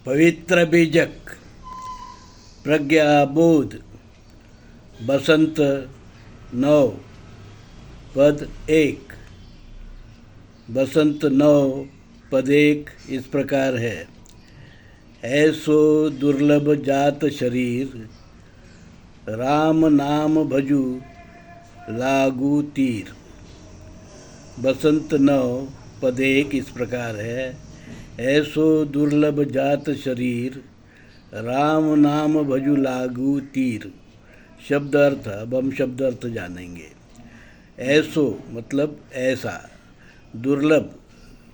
पवित्र बीजक प्रज्ञाबोध बसंत 9 पद 1। बसंत 9 पद 1 इस प्रकार है। ऐसो दुर्लभ जात शरीर, राम नाम भजू लागू तीर। बसंत 9 पद 1 इस प्रकार है। ऐसो दुर्लभ जात शरीर, राम नाम भजू लागू तीर। शब्द अर्थ, अब हम शब्द अर्थ जानेंगे। ऐसो मतलब ऐसा, दुर्लभ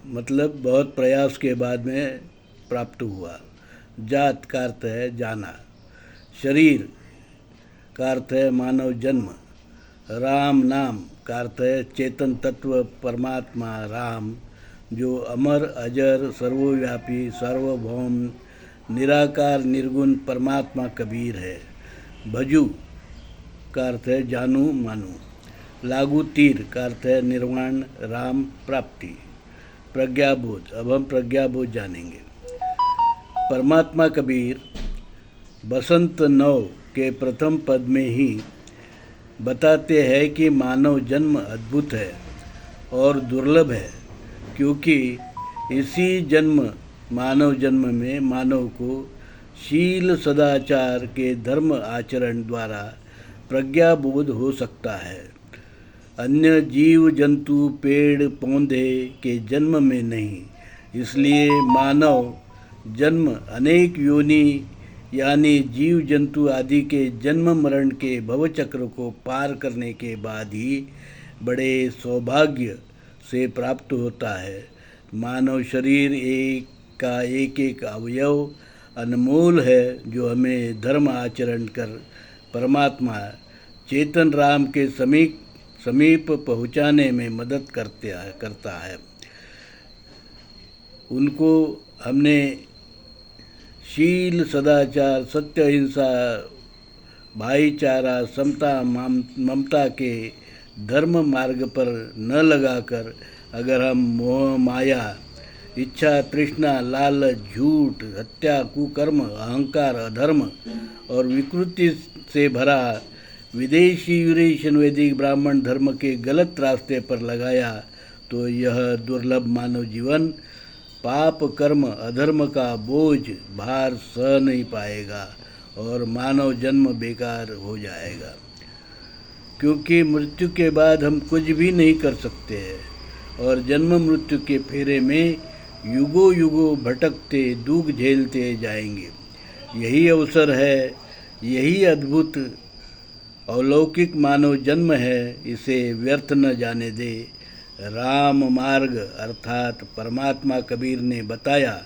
मतलब बहुत प्रयास के बाद में प्राप्त हुआ, जात का अर्थ है जाना, शरीर का अर्थ है मानव जन्म, राम नाम का अर्थ है चेतन तत्व परमात्मा राम, जो अमर अजर सर्वव्यापी सार्वभौम निराकार निर्गुण परमात्मा कबीर है। भजू का अर्थ है जानू मानू, लागू तीर का अर्थ है निर्वाण राम प्राप्ति। प्रज्ञाबोध, अब हम प्रज्ञाबोध जानेंगे। परमात्मा कबीर बसंत 9 के प्रथम पद में ही बताते हैं कि मानव जन्म अद्भुत है और दुर्लभ है, क्योंकि इसी मानव जन्म में मानव को शील सदाचार के धर्म आचरण द्वारा प्रज्ञाबोध हो सकता है। अन्य जीव जंतु पेड़ पौधे के जन्म में नहीं। इसलिए मानव जन्म अनेक योनि यानी जीव जंतु आदि के जन्म मरण के भवचक्र को पार करने के बाद ही बड़े सौभाग्य से प्राप्त होता है। मानव शरीर का एक अवयव अनमोल है, जो हमें धर्म आचरण कर परमात्मा चेतन राम के समीप पहुँचाने में मदद करता है। उनको हमने शील सदाचार सत्य अहिंसा भाईचारा समता ममता के धर्म मार्ग पर न लगाकर अगर हम मोह माया इच्छा तृष्णा लालच झूठ हत्या कुकर्म अहंकार अधर्म और विकृति से भरा विदेशी यूरेशियन वैदिक ब्राह्मण धर्म के गलत रास्ते पर लगाया तो यह दुर्लभ मानव जीवन पाप कर्म अधर्म का बोझ भार सह नहीं पाएगा और मानव जन्म बेकार हो जाएगा। क्योंकि मृत्यु के बाद हम कुछ भी नहीं कर सकते हैं और जन्म मृत्यु के फेरे में युगों युगों भटकते दुख झेलते जाएंगे। यही अवसर है, यही अद्भुत अलौकिक मानव जन्म है, इसे व्यर्थ न जाने दे। राम मार्ग अर्थात परमात्मा कबीर ने बताया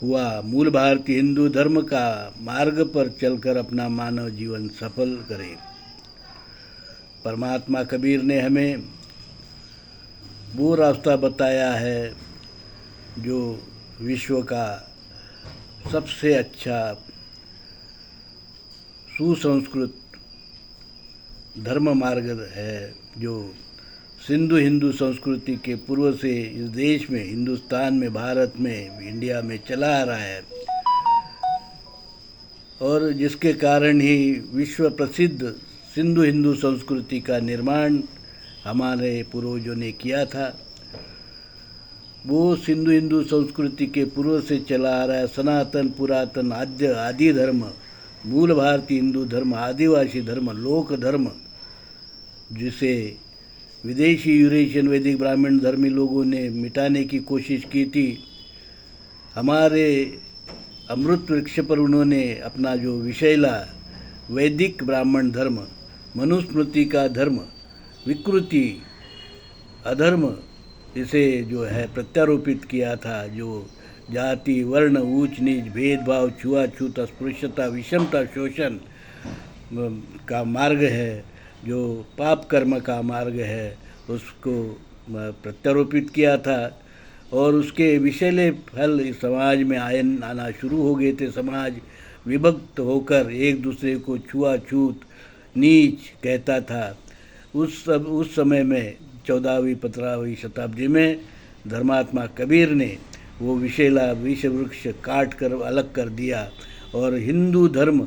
हुआ मूल भारतीय हिंदू धर्म का मार्ग पर चलकर अपना मानव जीवन सफल करें। परमात्मा कबीर ने हमें वो रास्ता बताया है जो विश्व का सबसे अच्छा सुसंस्कृत धर्म मार्ग है, जो सिंधु हिंदू संस्कृति के पूर्व से इस देश में हिंदुस्तान में भारत में इंडिया में चला आ रहा है और जिसके कारण ही विश्व प्रसिद्ध सिंधु हिंदू संस्कृति का निर्माण हमारे पूर्वजों ने किया था। वो सिंधु हिंदू संस्कृति के पूर्व से चला आ रहा है सनातन पुरातन आदि धर्म, मूल भारतीय हिंदू धर्म, आदिवासी धर्म, लोक धर्म, जिसे विदेशी यूरेशियन वैदिक ब्राह्मण धर्मी लोगों ने मिटाने की कोशिश की थी। हमारे अमृत वृक्ष पर उन्होंने अपना जो विषैला वैदिक ब्राह्मण धर्म, मनुस्मृति का धर्म, विकृति अधर्म, इसे जो है प्रत्यारोपित किया था, जो जाति वर्ण ऊंच नीच भेदभाव छुआछूत अस्पृश्यता विषमता शोषण का मार्ग है, जो पाप कर्म का मार्ग है, उसको प्रत्यारोपित किया था और उसके विषैले फल इस समाज में आना शुरू हो गए थे। समाज विभक्त होकर एक दूसरे को छुआछूत नीच कहता था। उस समय में 14वीं 15वीं शताब्दी में धर्मात्मा कबीर ने वो विषैला विष वृक्ष काट कर अलग कर दिया। और हिंदू धर्म,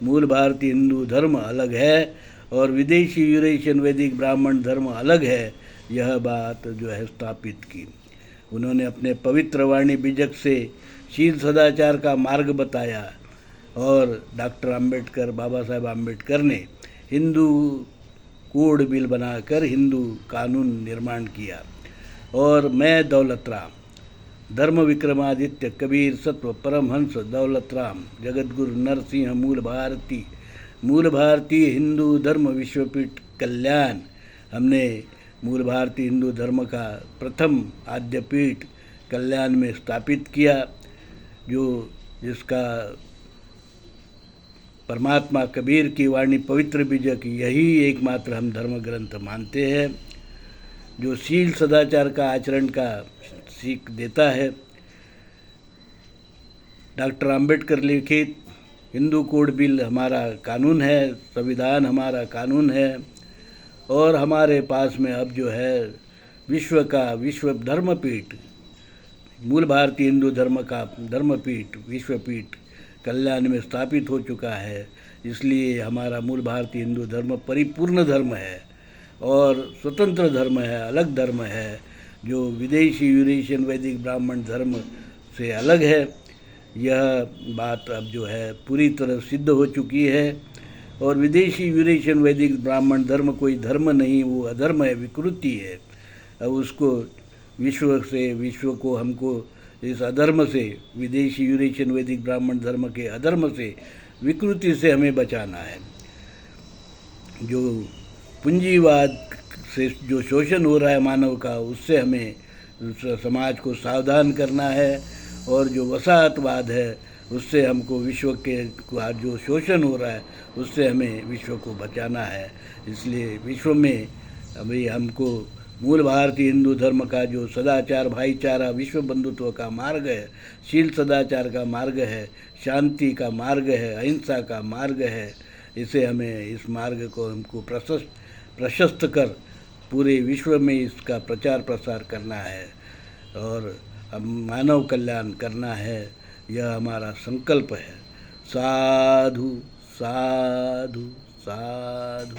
मूल भारतीय हिंदू धर्म अलग है और विदेशी यूरेशियन वैदिक ब्राह्मण धर्म अलग है, यह बात जो है स्थापित की। उन्होंने अपने पवित्र वाणी बीजक से शील सदाचार का मार्ग बताया और डॉक्टर अंबेडकर, बाबा साहेब अंबेडकर ने हिंदू कोड बिल बनाकर हिंदू कानून निर्माण किया। और मैं दौलत राम, धर्म विक्रमादित्य, कबीर, सत्व, परमहंस दौलत राम, जगतगुरु नरसिंह, मूल भारतीय हिंदू धर्म विश्वपीठ कल्याण, हमने मूल भारतीय हिंदू धर्म का प्रथम आद्यपीठ कल्याण में स्थापित किया, जिसका परमात्मा कबीर की वाणी पवित्र बीजक यही एकमात्र हम धर्म ग्रंथ मानते हैं, जो शील सदाचार का आचरण का सीख देता है। डॉक्टर अंबेडकर लिखित हिंदू कोड बिल हमारा कानून है, संविधान हमारा कानून है। और हमारे पास में अब जो है विश्व धर्मपीठ, मूल भारतीय हिंदू धर्म का धर्मपीठ विश्वपीठ कल्याण में स्थापित हो चुका है। इसलिए हमारा मूल भारतीय हिंदू धर्म परिपूर्ण धर्म है और स्वतंत्र धर्म है, अलग धर्म है, जो विदेशी यूरेशियन वैदिक ब्राह्मण धर्म से अलग है। यह बात अब जो है पूरी तरह सिद्ध हो चुकी है। और विदेशी यूरेशियन वैदिक ब्राह्मण धर्म कोई धर्म नहीं, वो अधर्म है, विकृति है। अब उसको विश्व को हमको इस अधर्म से, विदेशी यूरेशियन वैदिक ब्राह्मण धर्म के अधर्म से, विकृति से हमें बचाना है। जो पूंजीवाद से जो शोषण हो रहा है मानव का, उससे हमें समाज को सावधान करना है। और जो वसाहतवाद है उससे हमको विश्व के जो शोषण हो रहा है उससे हमें विश्व को बचाना है। इसलिए विश्व में अभी हमको मूल भारतीय हिंदू धर्म का जो सदाचार, भाईचारा, विश्व बंधुत्व का मार्ग है, शील सदाचार का मार्ग है, शांति का मार्ग है, अहिंसा का मार्ग है, इसे हमें, इस मार्ग को हमको प्रशस्त कर पूरे विश्व में इसका प्रचार प्रसार करना है और हम मानव कल्याण करना है। यह हमारा संकल्प है। साधु साधु साधु।